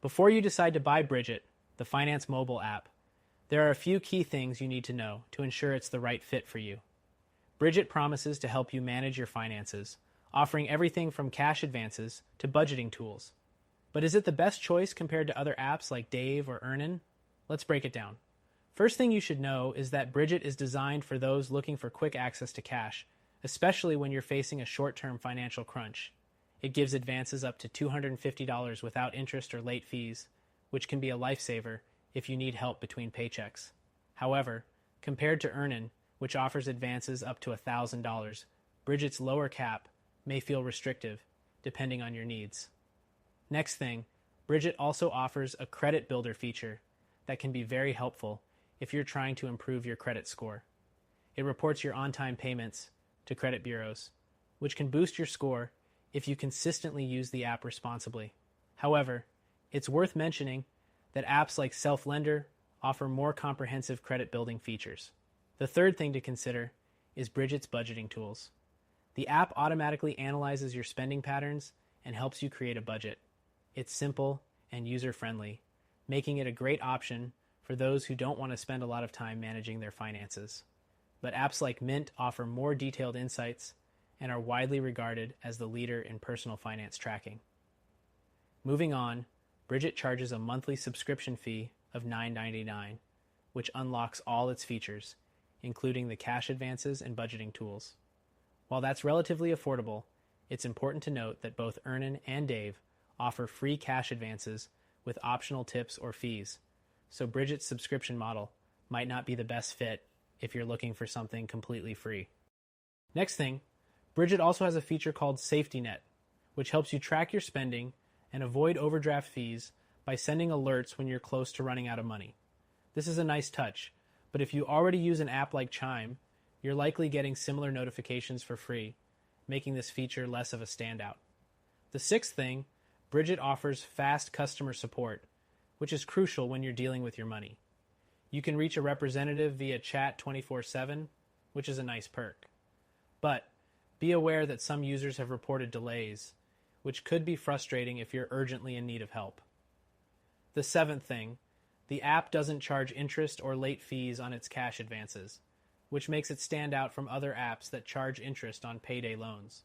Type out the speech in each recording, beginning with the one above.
Before you decide to buy Brigit, the finance mobile app, there are a few key things you need to know to ensure it's the right fit for you. Brigit promises to help you manage your finances, offering everything from cash advances to budgeting tools. But is it the best choice compared to other apps like Dave or Earnin? Let's break it down. First thing you should know is that Brigit is designed for those looking for quick access to cash, especially when you're facing a short-term financial crunch. It gives advances up to $250 without interest or late fees, which can be a lifesaver if you need help between paychecks. However, compared to Earnin, which offers advances up to $1,000, Brigit's lower cap may feel restrictive, depending on your needs. Next thing, Brigit also offers a credit builder feature that can be very helpful if you're trying to improve your credit score. It reports your on-time payments to credit bureaus, which can boost your score if you consistently use the app responsibly. However, it's worth mentioning that apps like Self-Lender offer more comprehensive credit building features. The third thing to consider is Brigit's budgeting tools. The app automatically analyzes your spending patterns and helps you create a budget. It's simple and user-friendly, making it a great option for those who don't want to spend a lot of time managing their finances. But apps like Mint offer more detailed insights and are widely regarded as the leader in personal finance tracking. Moving on, Brigit charges a monthly subscription fee of $9.99, which unlocks all its features, including the cash advances and budgeting tools. While that's relatively affordable, it's important to note that both Earnin and Dave offer free cash advances with optional tips or fees, so Brigit's subscription model might not be the best fit if you're looking for something completely free. Next thing, Brigit also has a feature called Safety Net, which helps you track your spending and avoid overdraft fees by sending alerts when you're close to running out of money. This is a nice touch, but if you already use an app like Chime, you're likely getting similar notifications for free, making this feature less of a standout. The sixth thing, Brigit offers fast customer support, which is crucial when you're dealing with your money. You can reach a representative via chat 24/7, which is a nice perk. But be aware that some users have reported delays, which could be frustrating if you're urgently in need of help. The seventh thing, the app doesn't charge interest or late fees on its cash advances, which makes it stand out from other apps that charge interest on payday loans.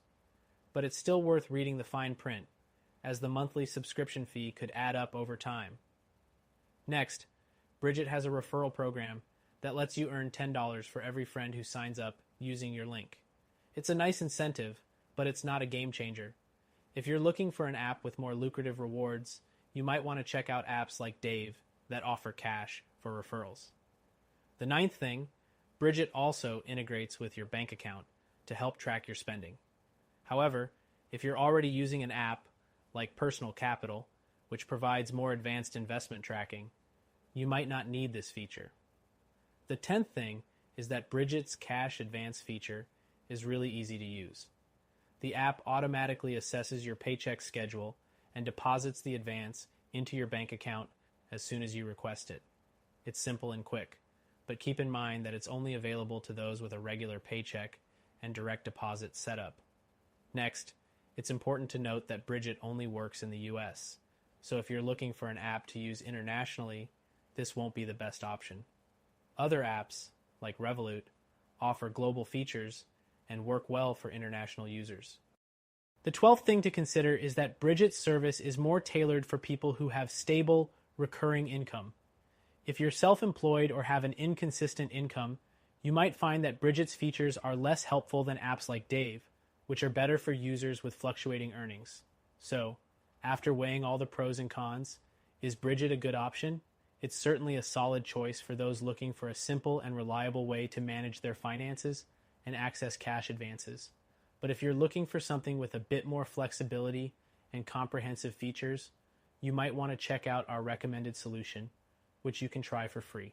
But it's still worth reading the fine print, as the monthly subscription fee could add up over time. Next, Brigit has a referral program that lets you earn $10 for every friend who signs up using your link. It's a nice incentive, but it's not a game changer. If you're looking for an app with more lucrative rewards, you might want to check out apps like Dave that offer cash for referrals. The ninth thing, Brigit also integrates with your bank account to help track your spending. However, if you're already using an app like Personal Capital, which provides more advanced investment tracking, you might not need this feature. The 10th thing is that Brigit's cash advance feature is really easy to use. The app automatically assesses your paycheck schedule and deposits the advance into your bank account as soon as you request it. It's simple and quick, but keep in mind that it's only available to those with a regular paycheck and direct deposit setup. Next, it's important to note that Brigit only works in the US, so if you're looking for an app to use internationally, this won't be the best option. Other apps, like Revolut, offer global features and work well for international users. The 12th thing to consider is that Brigit's service is more tailored for people who have stable, recurring income. If you're self-employed or have an inconsistent income, you might find that Brigit's features are less helpful than apps like Dave, which are better for users with fluctuating earnings. So, after weighing all the pros and cons, is Brigit a good option? It's certainly a solid choice for those looking for a simple and reliable way to manage their finances and access cash advances. But if you're looking for something with a bit more flexibility and comprehensive features, you might want to check out our recommended solution, which you can try for free.